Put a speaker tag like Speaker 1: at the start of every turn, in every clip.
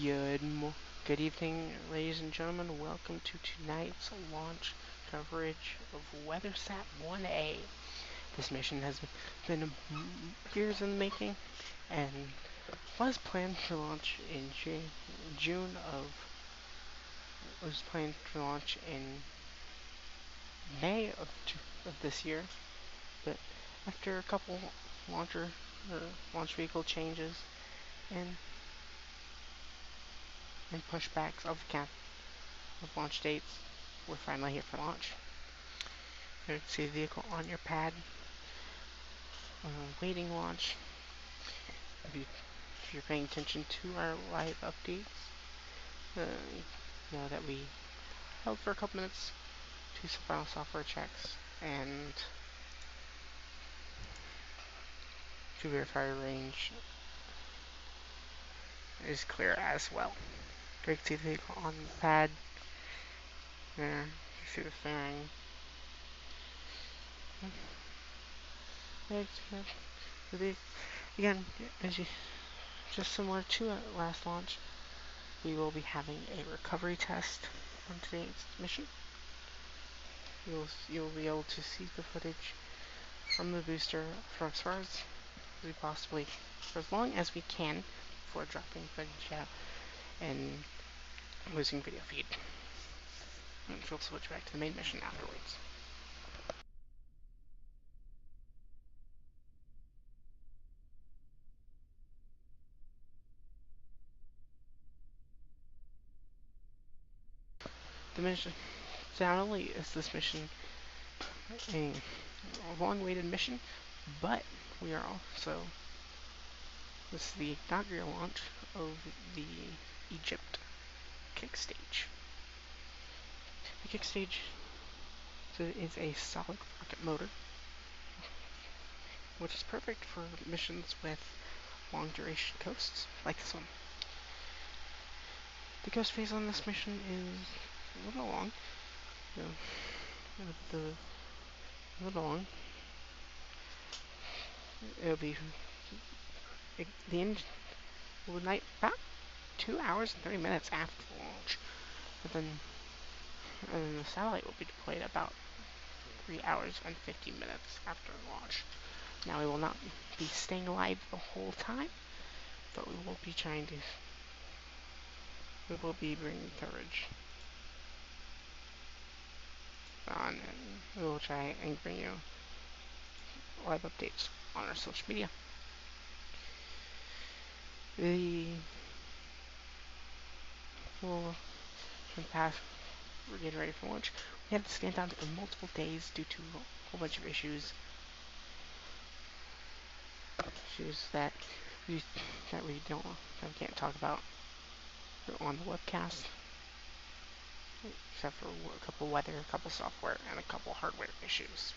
Speaker 1: Good good evening, ladies and gentlemen. Welcome to tonight's launch coverage of WeatherSat-1A. This mission has been years in the making and was planned to launch in June of was planned to launch in May of this year, but after a couple launch vehicle changes and pushbacks of launch dates, we're finally here for launch. You can see the vehicle on your pad, waiting launch. If you're paying attention to our live updates, you know that we held for a couple minutes to some final software checks and to verify range is clear as well. Great to see the vehicle on the pad. There, you see the fairing. Again, just similar to our last launch, we will be having a recovery test on today's mission. You'll be able to see the footage from the booster for as far as we possibly, for as long as we can, before dropping footage out and losing video feed. And we'll switch back to the main mission afterwards. The mission, not only is this mission a long-awaited mission, but we are also, this is the inaugural launch of the Egypt kick stage. The kick stage is a solid rocket motor, which is perfect for missions with long duration coasts like this one. The coast phase on this mission is a little long. A little long. It'll be the engine will ignite about 2 hours and 30 minutes after launch, and then the satellite will be deployed about 3 hours and 50 minutes after launch. Now we will not be staying alive the whole time, but we will be bringing coverage on, and we will try and bring you live updates on our social media. We're getting ready for launch. We had to stand down for multiple days due to a whole bunch of issues that we can't talk about on the webcast, except for a couple weather, a couple software, and a couple hardware issues.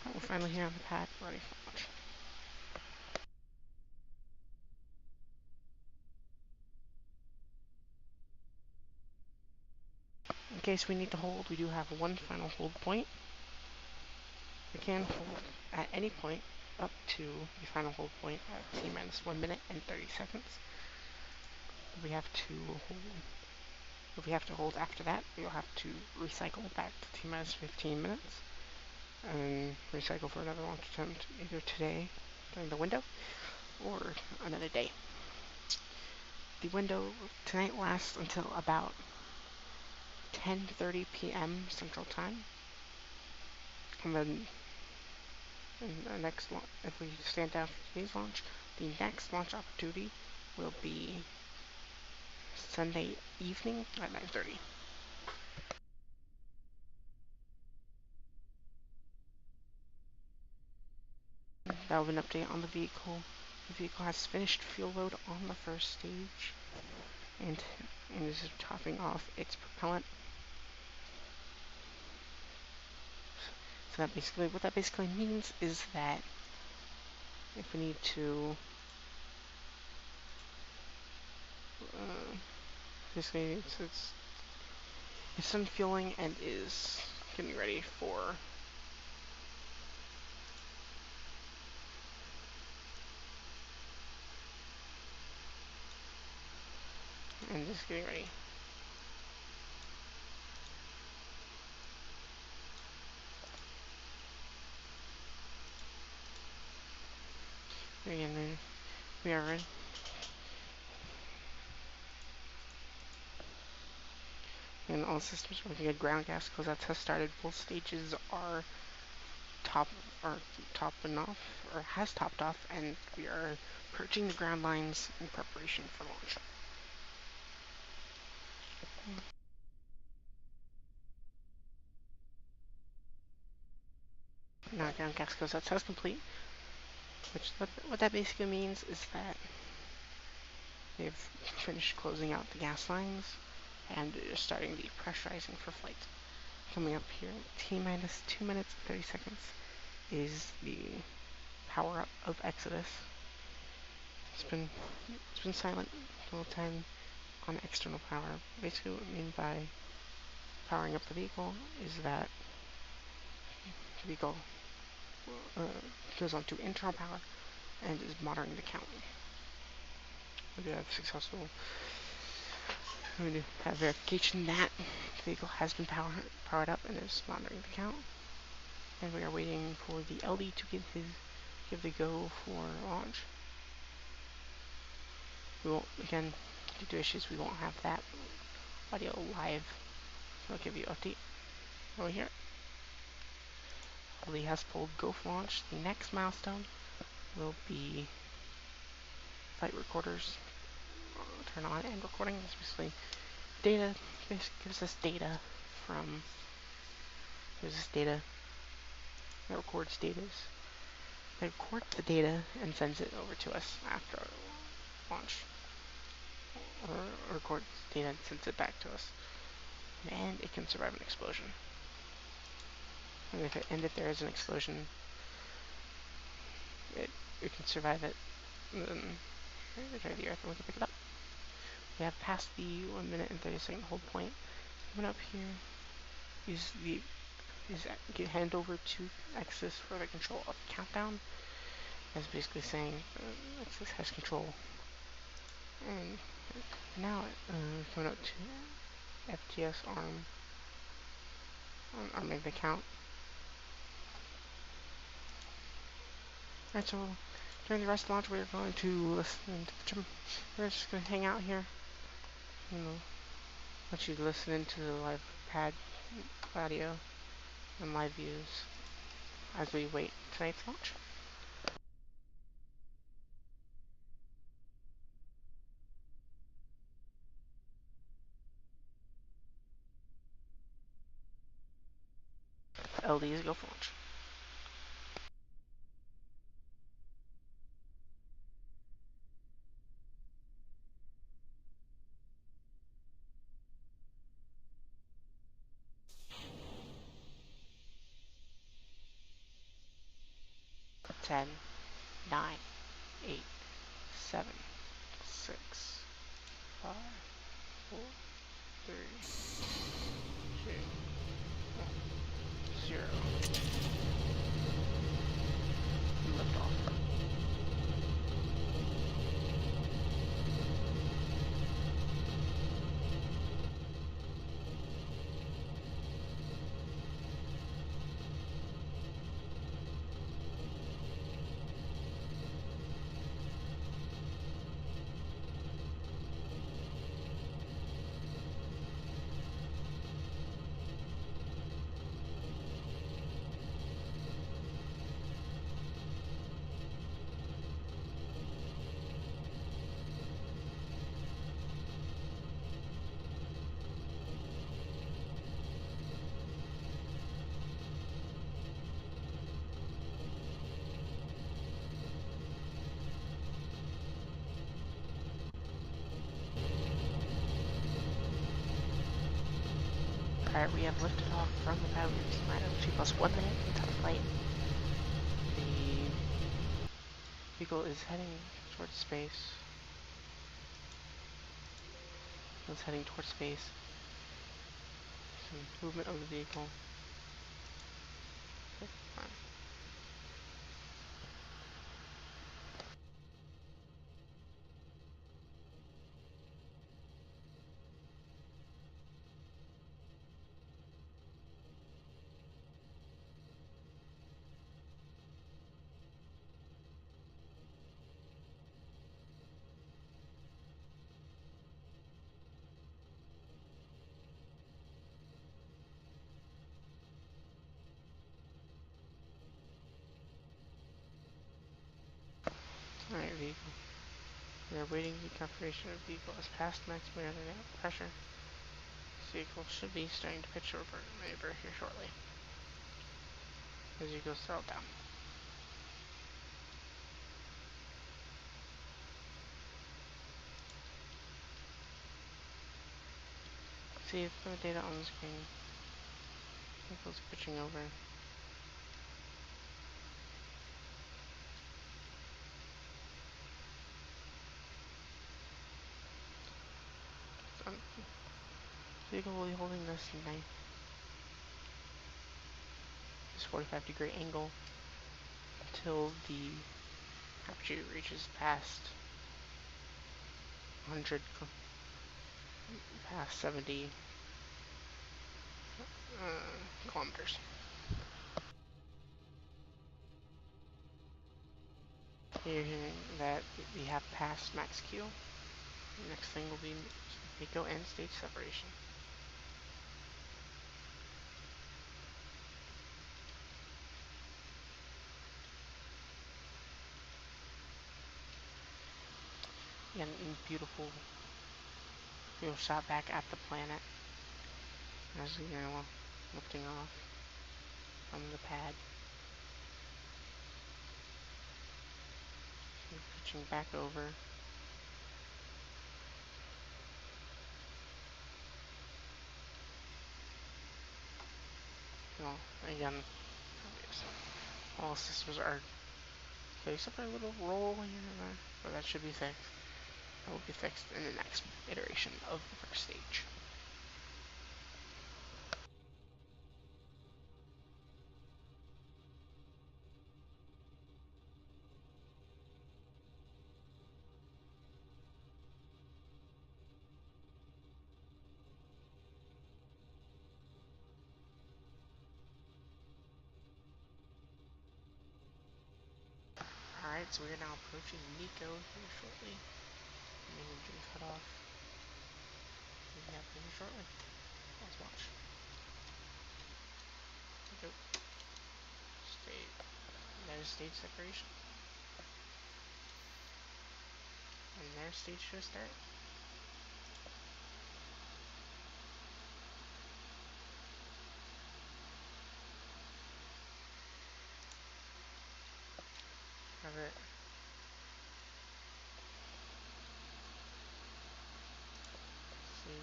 Speaker 1: We're finally here on the pad, ready for launch. In case we need to hold, we do have one final hold point. We can hold at any point up to the final hold point at T-minus 1 minute and 30 seconds. If we have to hold after that, we'll have to recycle back to T-minus 15 minutes and recycle for another launch attempt either today during the window or another day. The window tonight lasts until about 10:30 p.m. Central Time. And then the next if we stand down for today's launch, the next launch opportunity will be Sunday evening at 9:30. That will be an update on the vehicle. The vehicle has finished fuel load on the first stage and is topping off its propellant. So what that basically means is that if we need to basically it's done fueling and is getting ready for Just getting ready. Again, we are ready. And all systems are looking at ground gas because that test started. Both stages are top are topping off or has topped off, and we are purging the ground lines in preparation for launch. Now ground gas goes out test complete, which what that basically means is that they've finished closing out the gas lines and they're starting the pressurizing for flight. Coming up here, T-minus 2 minutes and 30 seconds is the power up of Exodus. It's been silent the whole time on external power. Basically what we mean by powering up the vehicle is that the vehicle uh, goes on to internal power and is monitoring the count. We have successful. We have verification that the vehicle has been powered up and is monitoring the count. And we are waiting for the LD to give the go for launch. We won't, again, due to issues, we won't have that audio live. So I'll give you an update over here. LD has pulled go for launch. The next milestone will be flight recorders turn on and recording. This basically data gives us data from that records the data and sends it over to us after launch, or records data and sends it back to us, and it can survive an explosion. And if there is an explosion, it can survive it. Try the earth and we can pick it up. We have passed the 1 minute and 30 second hold point. Coming up here is hand over to Exodus for the control of the countdown. That's basically saying Exodus has control. And now coming up to FTS arming the count. Alright, so during the rest of the launch, we're going to listen to the we're just going to hang out here. Let you listen into the live pad audio and live views as we wait tonight's launch. LDs go for launch. Ten, 9, 8, 7, 6, 5, 4, 3, 2, 1, 0. Lift off. Alright, we have lifted off from the pad. We're right at 2 plus 1 minute into the flight. The vehicle is heading towards space. It's heading towards space. Some movement of the vehicle. Okay, Alright, vehicle. We are waiting the confirmation of vehicle has passed maximum pressure. This vehicle should be starting to pitch over maneuver here shortly. As you go throttle down. See the data on the screen. Vehicle's pitching over. Vehicle will be holding this 45-degree angle until the altitude reaches past 100, past 70 kilometers. You're hearing that we have passed max Q. The next thing will be MECO and stage separation. Again, beautiful shot back at the planet as we are lifting off from the pad. So pitching back over. Well, again, all systems are okay, except for a little roll here and there, but that should be fixed. That will be fixed in the next iteration of the first stage. Alright, so we are now approaching MECO here shortly. Main engine cut off. We'll be happening shortly. Let's watch. Go. Stage. There's stage separation. And there's stage show start. Have it. See.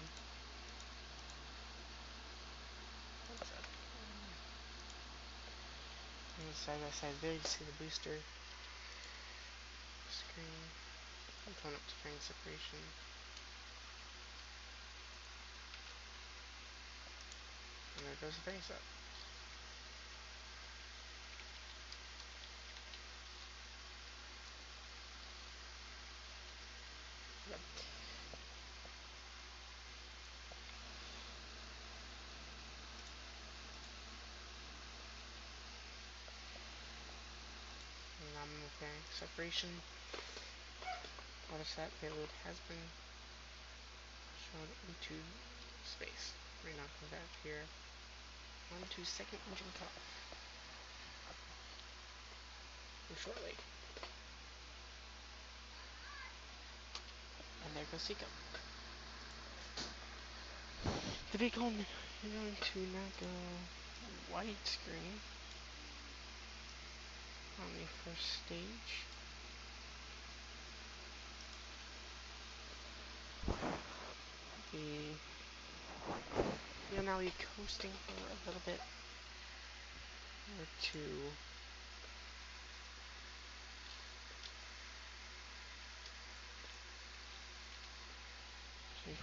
Speaker 1: What's up? And side by side there, you see the booster screen. I'm going up to fang separation. And there goes the fang set. Yep. Nominal fang separation. WeatherSat payload has been shown into space. Right now, come back here. On to second engine cutoff. Shortly. And there goes Seiko. The vehicle is going to now go widescreen on the first stage. You'll now be coasting for a little bit or two.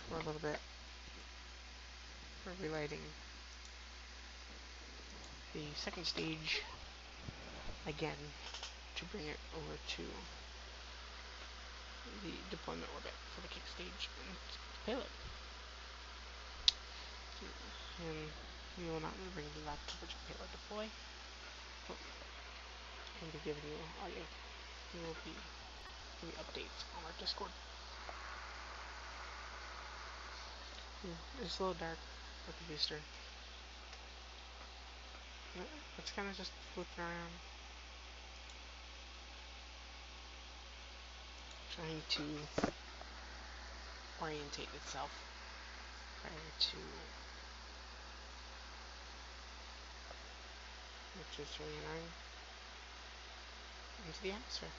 Speaker 1: For a little bit for relighting the second stage again to bring it over to the deployment orbit for the kick stage and payload. And we will not bring the lap coverage of payload deploy. And be giving you audio. We will be giving updates on our Discord. It's a little dark with the booster. It's kind of just flipping around. trying to orientate itself prior to registering into the atmosphere.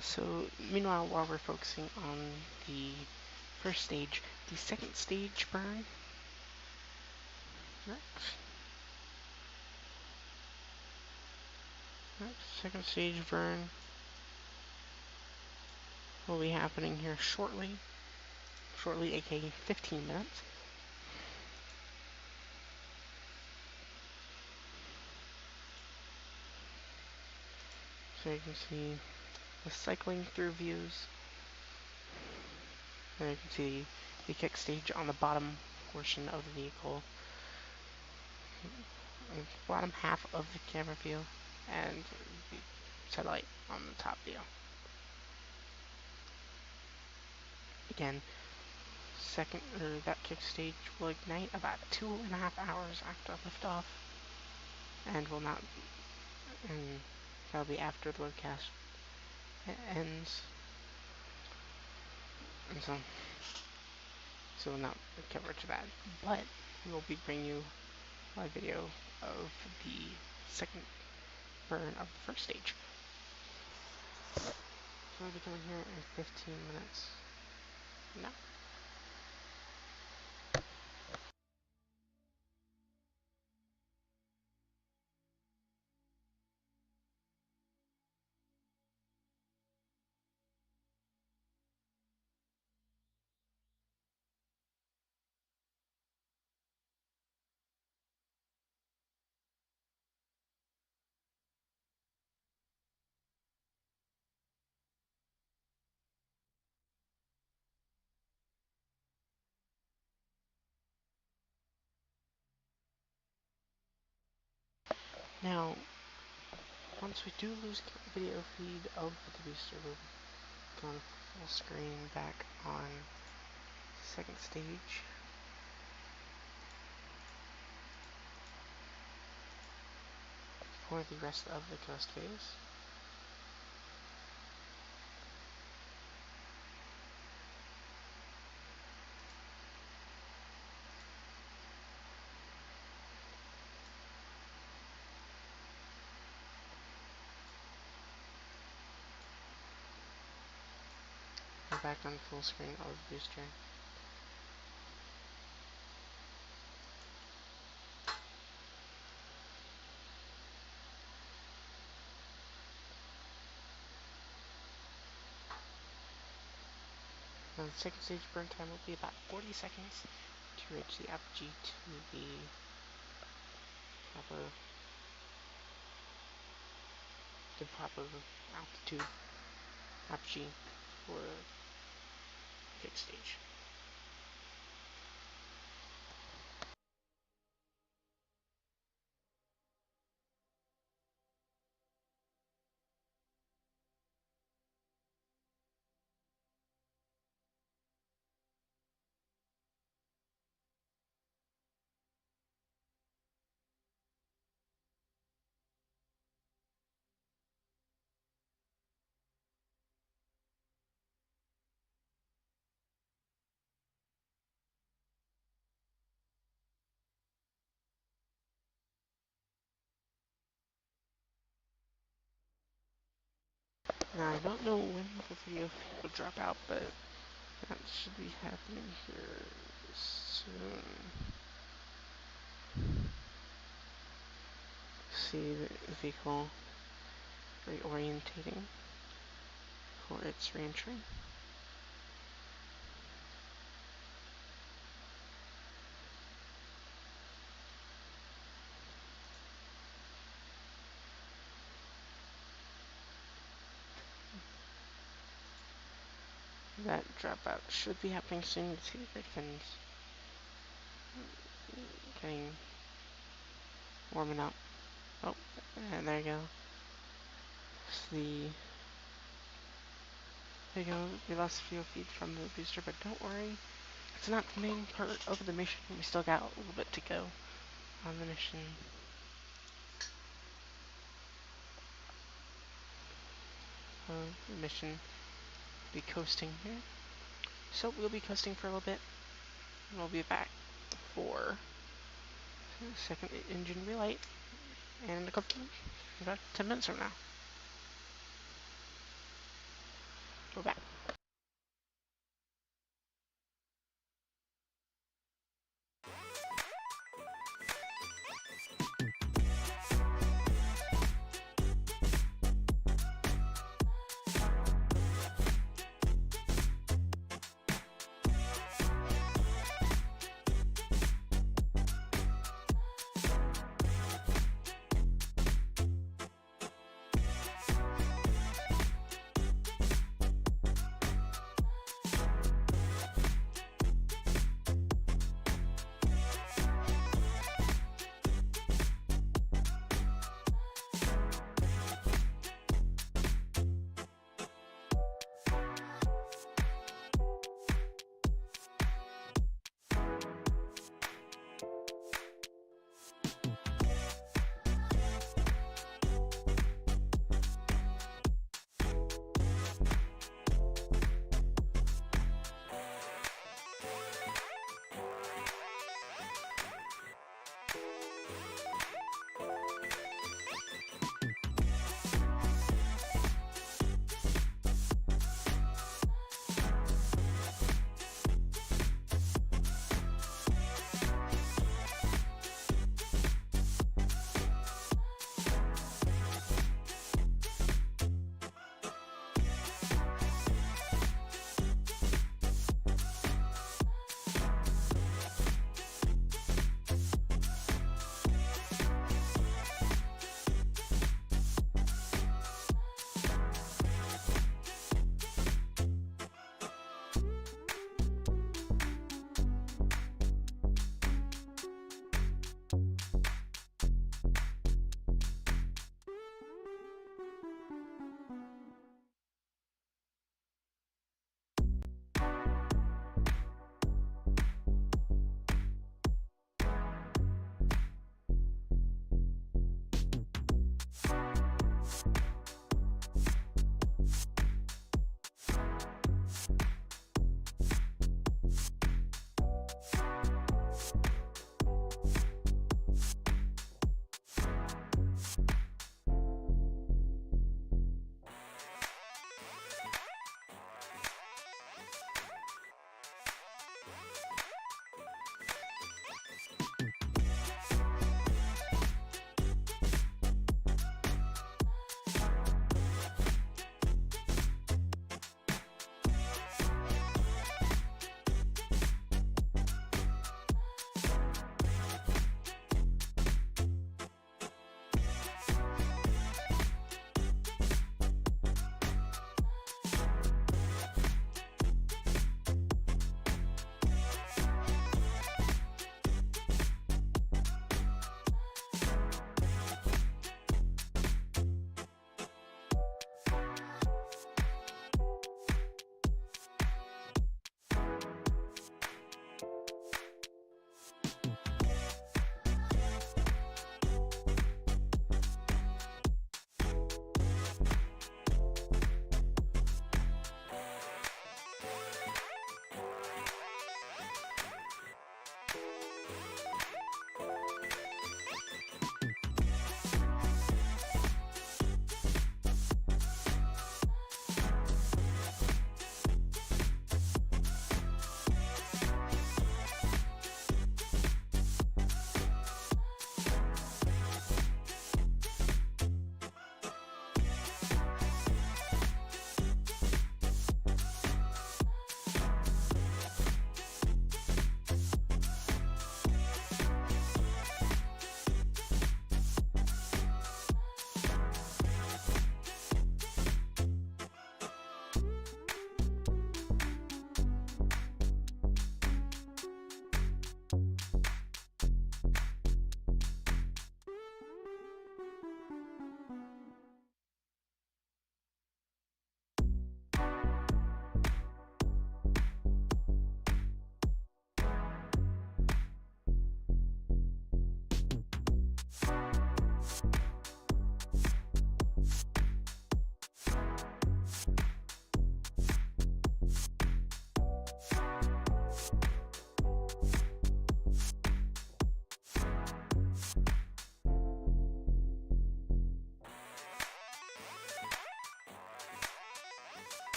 Speaker 1: So, meanwhile, while we're focusing on the first stage, the second stage burn next. Second stage burn will be happening here shortly, aka 15 minutes. So you can see the cycling through views. And you can see the kick stage on the bottom portion of the vehicle, the bottom half of the camera view, and the satellite on the top view. Again, that kick stage will ignite about 2.5 hours after liftoff, and will not, and that'll be after the webcast ends, and so we'll not cover to that. But we'll be bringing you a video of the second burn of the first stage. So we'll be coming here in 15 minutes. No. Now, once we do lose video feed of the booster, we'll go full screen back on the second stage. For the rest of the coast phase. We're back on full screen of the booster. Now the second stage burn time will be about 40 seconds to reach the apogee to the proper altitude apogee for the kick stage. Now, I don't know when the video will drop out, but that should be happening here soon. See the vehicle reorientating for its reentry. That dropout should be happening soon. You see the fins getting warming up. Oh, and there you go. There you go. We lost fuel feed from the booster, but don't worry. It's not the main part of the mission. We still got a little bit to go on the mission. The mission be coasting here. So we'll be coasting for a little bit, and we'll be back for the second engine relight in a couple, about 10 minutes from now. We're back.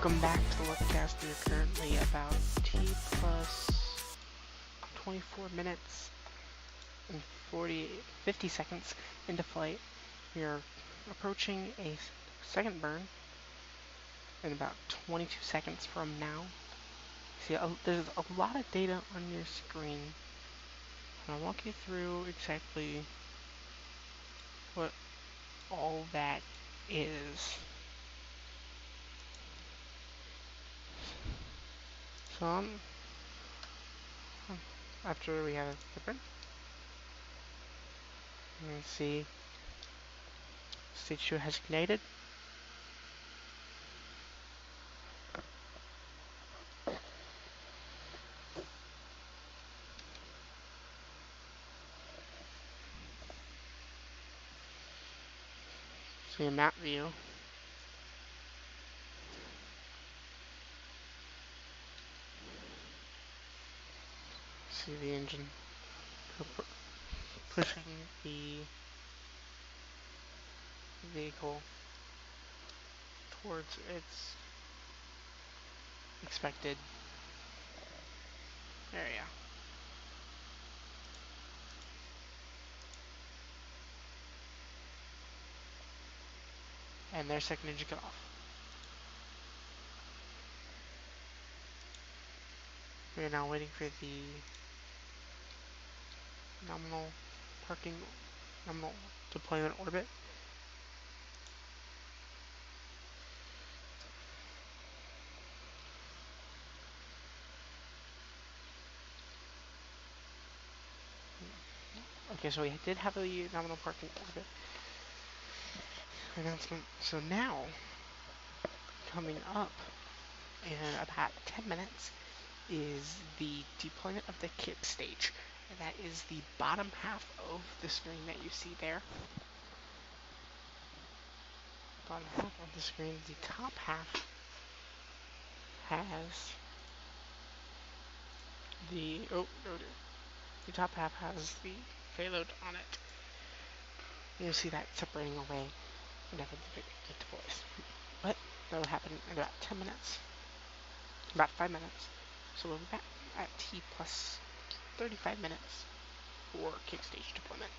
Speaker 1: Welcome back to the webcast. We are currently about T plus 24 minutes and 50 seconds into flight. We are approaching a second burn in about 22 seconds from now. See, there's a lot of data on your screen. And I'll walk you through exactly what all that is. So after we have the burn, you can see stage 2 has ignited. See a map view. See the engine pushing the vehicle towards its expected area. And their second engine cut off. We are now waiting for the nominal deployment orbit. Okay, so we did have the nominal parking orbit announcement. So now, coming up in about 10 minutes, is the deployment of the kit stage. And that is the bottom half of the screen that you see there. Bottom half of the screen. The top half has the the top half has the payload on it. You'll see that separating away whenever it deploys. But that will happen in about 10 minutes. About 5 minutes. So we'll be back at T plus 35 minutes for kick stage deployment.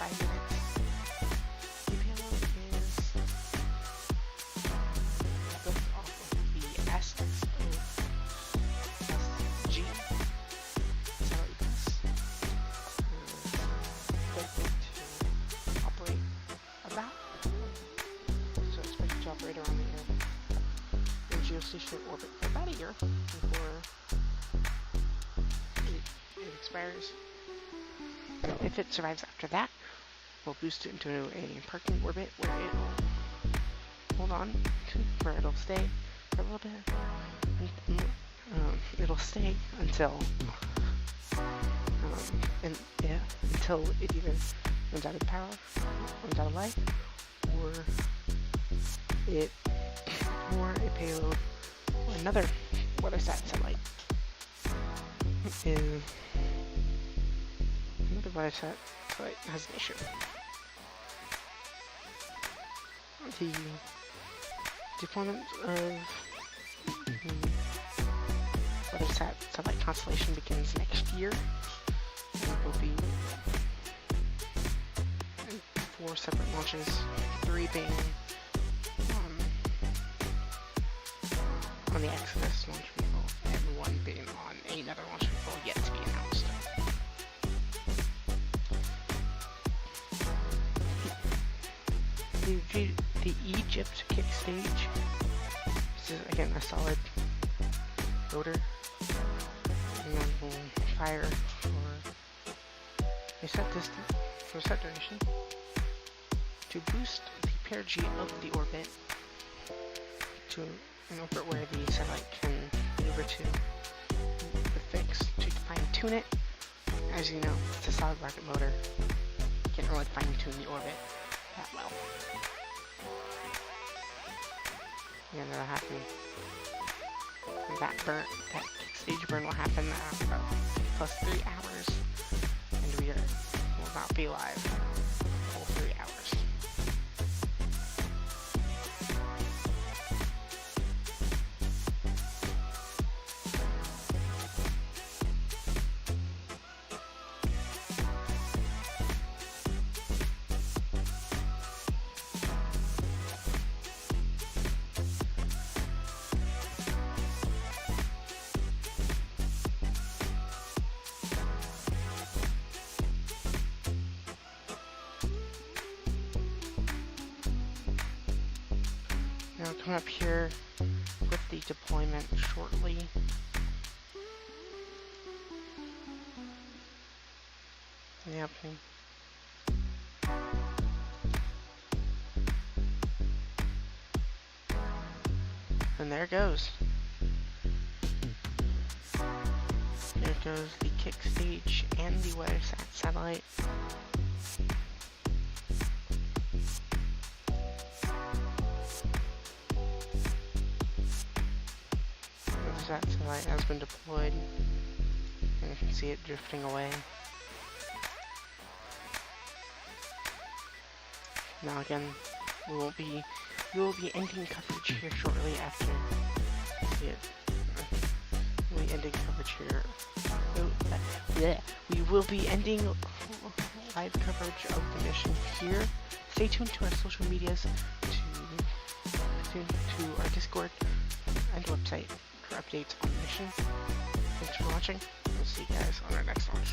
Speaker 1: 5 minutes. The payload is built off of the SG satellite bus. Expected to operate about, so expected to operate around the Earth in geostationary orbit for about a year before it expires. If it survives after that, we'll boost it into a parking orbit where it'll hold on to, where it'll stay for a little bit. It'll stay until until it either runs out of power, runs out of life, or a payload or another WeatherSat satellite another WeatherSat satellite has an issue. The deployment of WeatherSat satellite constellation begins next year. And will be 4 separate launches, 3 being on the Exodus launch vehicle, and 1 being on another launch vehicle yet to be announced. The Egypt kick stage. This is again a solid rotor, and then we'll fire for a set distance, for a set duration, to boost the perigee of the orbit to an orbit where the satellite can maneuver to the fix to fine tune it. As you know, it's a solid rocket motor. You can't really fine tune the orbit that well. And that'll happen. That stage burn will happen after about plus 3 hours, and we will not be live for 3 hours. Now I'll come up here with the deployment shortly. Yep. And there it goes. There goes the kick stage and the WeatherSat satellite. That satellite has been deployed, and you can see it drifting away. Now again, we will be ending coverage here shortly after it. We'll be ending coverage here. We will be ending live coverage of the mission here. Stay tuned to our social medias, to our Discord and website for updates on the mission. Thanks for watching. We'll see you guys on our next launch.